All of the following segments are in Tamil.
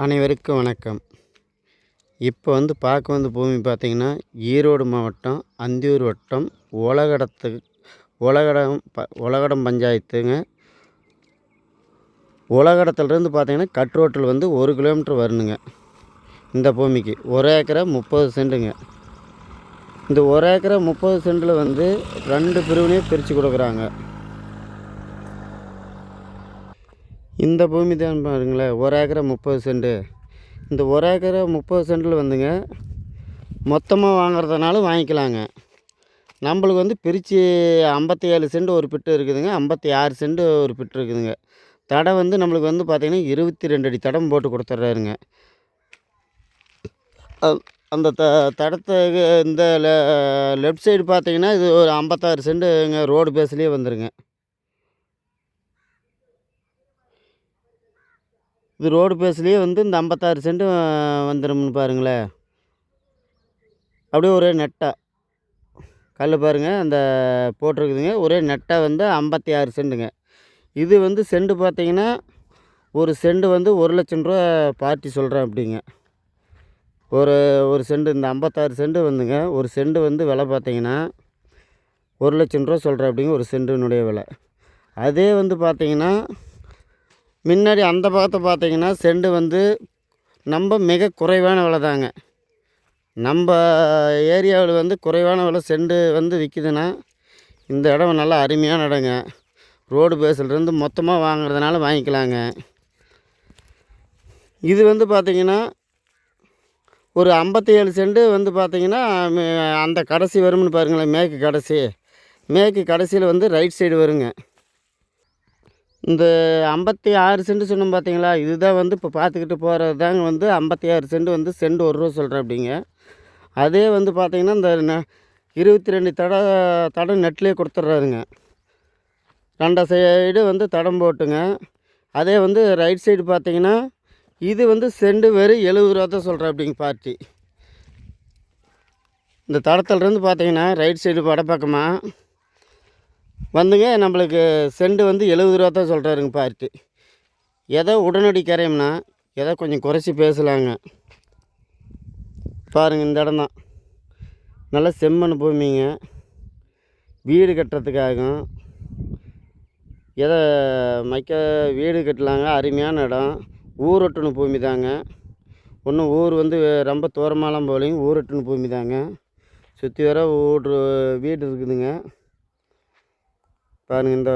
அனைவருக்கும் வணக்கம். இப்போ பார்க்க பூமி பார்த்திங்கன்னா, ஈரோடு மாவட்டம் அந்தியூர் வட்டம் ஒலகடம் பஞ்சாயத்துங்க. ஒலகடத்துலேருந்து பார்த்திங்கன்னா கட் ரோட்டில் 1 கிலோமீட்டர் வரணுங்க. இந்த பூமிக்கு 1 ஏக்கரை 30 சென்ட்டுங்க. இந்த 1 ஏக்கரை 30 சென்ட்டில் 2 பிரிவினையும் பிரித்து கொடுக்குறாங்க. இந்த பூமி தான் பாருங்களேன், 1 ஏக்கரை 30 சென்ட்டு. இந்த 1 ஏக்கரை 30 சென்ட்டில் மொத்தமாக வாங்குறதுனாலும் வாங்கிக்கலாங்க. நம்மளுக்கு பிரித்து 57 சென்ட் ஒரு பிட்டு இருக்குதுங்க, 56 சென்ட் ஒரு பிட்டு இருக்குதுங்க. தடம் நம்மளுக்கு பார்த்திங்கன்னா 22 அடி தடம் போட்டு கொடுத்துட்றாருங்க. அந்த தடத்துக்கு இந்த லெஃப்ட் சைடு பார்த்திங்கன்னா இது ஒரு 56 சென்ட்டுங்க. ரோடு பேஸ்லேயே வந்துருங்க. இது ரோடு பேஸ்லேயே இந்த 56 சென்ட்டு வந்துடும்னு பாருங்களேன். அப்படியே ஒரே நெட்டாக கல் பாருங்கள், அந்த போட்டிருக்குதுங்க. ஒரே நெட்டாக 56 சென்ட்டுங்க. இது சென்ட்டு பார்த்திங்கன்னா ஒரு சென்ட் 1,00,000 ரூபா பார்ட்டி சொல்கிறேன் அப்படிங்க. ஒரு சென்ட் இந்த 56 சென்ட்டு ஒரு சென்ட் விலை பார்த்திங்கன்னா 1,00,000 ரூபா சொல்கிறேன் அப்படிங்க, ஒரு சென்ட்டினுடைய விலை. அதே பார்த்திங்கன்னா முன்னாடி அந்த பக்கத்தை பார்த்திங்கன்னா சென்ட் நம்ம மிக குறைவான விலை தாங்க. நம்ம ஏரியாவில் குறைவான விலை சென்ட் விற்கிதுன்னா, இந்த இடம் நல்லா அருமையான இடங்க. ரோடு பேஸ்லேருந்து மொத்தமாக வாங்குறதுனால வாங்கிக்கலாங்க. இது பார்த்திங்கன்னா ஒரு 57 சென்ட்டு பார்த்திங்கன்னா அந்த கடைசி வரும்னு பாருங்களேன். மேற்கு கடைசியில் ரைட் சைடு வருங்க. இந்த 56 சென்ட் சொன்னோம் பார்த்தீங்களா, இதுதான் இப்போ பார்த்துக்கிட்டு போகிறது தாங்க 56 சென்ட் சென்ட் ரூபா சொல்கிறேன் அப்படிங்க. அதே பார்த்திங்கன்னா இந்த 22 தடம் நெட்லேயே கொடுத்துட்றாருங்க. 2 சைடு தடம் போட்டுங்க. அதே ரைட் சைடு பார்த்திங்கன்னா இது சென்ட் வெறும் 70 ரூபா தான் சொல்கிறேன் அப்படிங்க பார்ட்டி. இந்த தடத்துலேருந்து பார்த்திங்கன்னா ரைட் சைடு வடப்பக்கமாக நம்மளுக்கு சென்ட் 70 ரூபா தான் சொல்கிறாருங்க பார்ட்டி. ஏதோ உடனடி கரையம்னா ஏதோ கொஞ்சம் குறைச்சி பேசலாங்க. பாருங்கள், இந்த இடம் தான் நல்லா செம்மண் பூமிங்க. வீடு கட்டுறதுக்காகும் வீடு கட்டலாங்க. அருமையான இடம். ஊரொட்டுன பூமி தாங்க. ஒன்றும் ஊர் ரொம்ப தூரமாலாம் போகலைங்க, ஊரொட்டுன பூமி தாங்க. சுற்றி வர வீடு இருக்குதுங்க. பாருங்கள், இந்த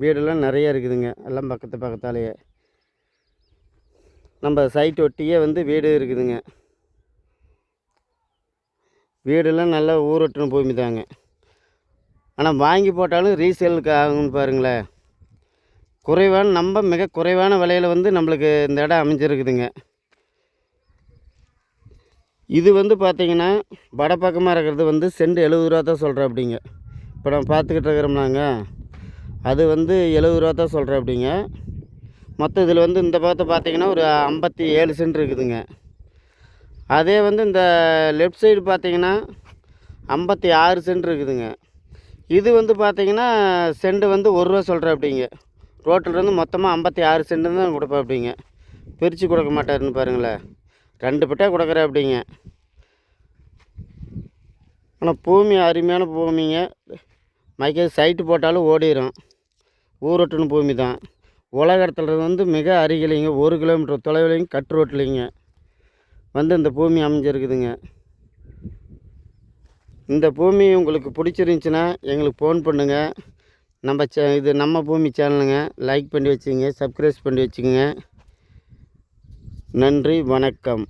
வீடெல்லாம் நிறையா இருக்குதுங்க. எல்லாம் பக்கத்தாலேயே நம்ம சைட் ஒட்டியே வீடு இருக்குதுங்க. வீடெல்லாம் நல்லா ஊரொட்டின பூமி தாங்க. ஆனால் வாங்கி போட்டாலும் ரீசேலுக்கு ஆகும்னு பாருங்களேன். நம்ம மிக குறைவான விலையில் நம்மளுக்கு இந்த இடம் அமைஞ்சிருக்குதுங்க. இது பார்த்திங்கன்னா வடப்பக்கமாக இருக்கிறது சென்ட் 70 ரூபா தான் சொல்கிறேன் அப்படிங்க. இப்போ நம்ம பார்த்துக்கிட்டு இருக்கிறோம்னாங்க, அது 70 ரூபா தான் சொல்கிறேன் அப்படிங்க. மொத்தம் இதில் இந்த பக்கத்தை பார்த்திங்கன்னா ஒரு 57 சென்ட் இருக்குதுங்க. அதே இந்த லெஃப்ட் சைடு பார்த்திங்கன்னா 56 சென்ட் இருக்குதுங்க. இது பார்த்திங்கன்னா சென்ட் 1 ரூபா சொல்கிறேன் அப்படிங்க. ரோட்டில் மொத்தமாக 56 சென்ட் தான் கொடுப்பேன் அப்படிங்க. பிரித்து கொடுக்க மாட்டாருன்னு பாருங்களேன். 2 பட்டா கொடுக்குறேன் அப்படிங்க. ஆனால் பூமி அருமையான பூமிங்க. சைட்டு போட்டாலும் ஓடிடும். ஊரொட்டுன பூமி தான். உலகத்தில் மிக அருகிலைங்க, 1 கிலோமீட்டர் தொலைவிலைங்க கட் ரோட்லைங்க இந்த பூமி அமைஞ்சிருக்குதுங்க. இந்த பூமி உங்களுக்கு பிடிச்சிருந்துச்சின்னா எங்களுக்கு ஃபோன் பண்ணுங்கள். இது நம்ம பூமி சேனலுங்க. லைக் பண்ணி வச்சுங்க, சப்ஸ்கிரைப் பண்ணி வச்சுக்கோங்க. நன்றி, வணக்கம்.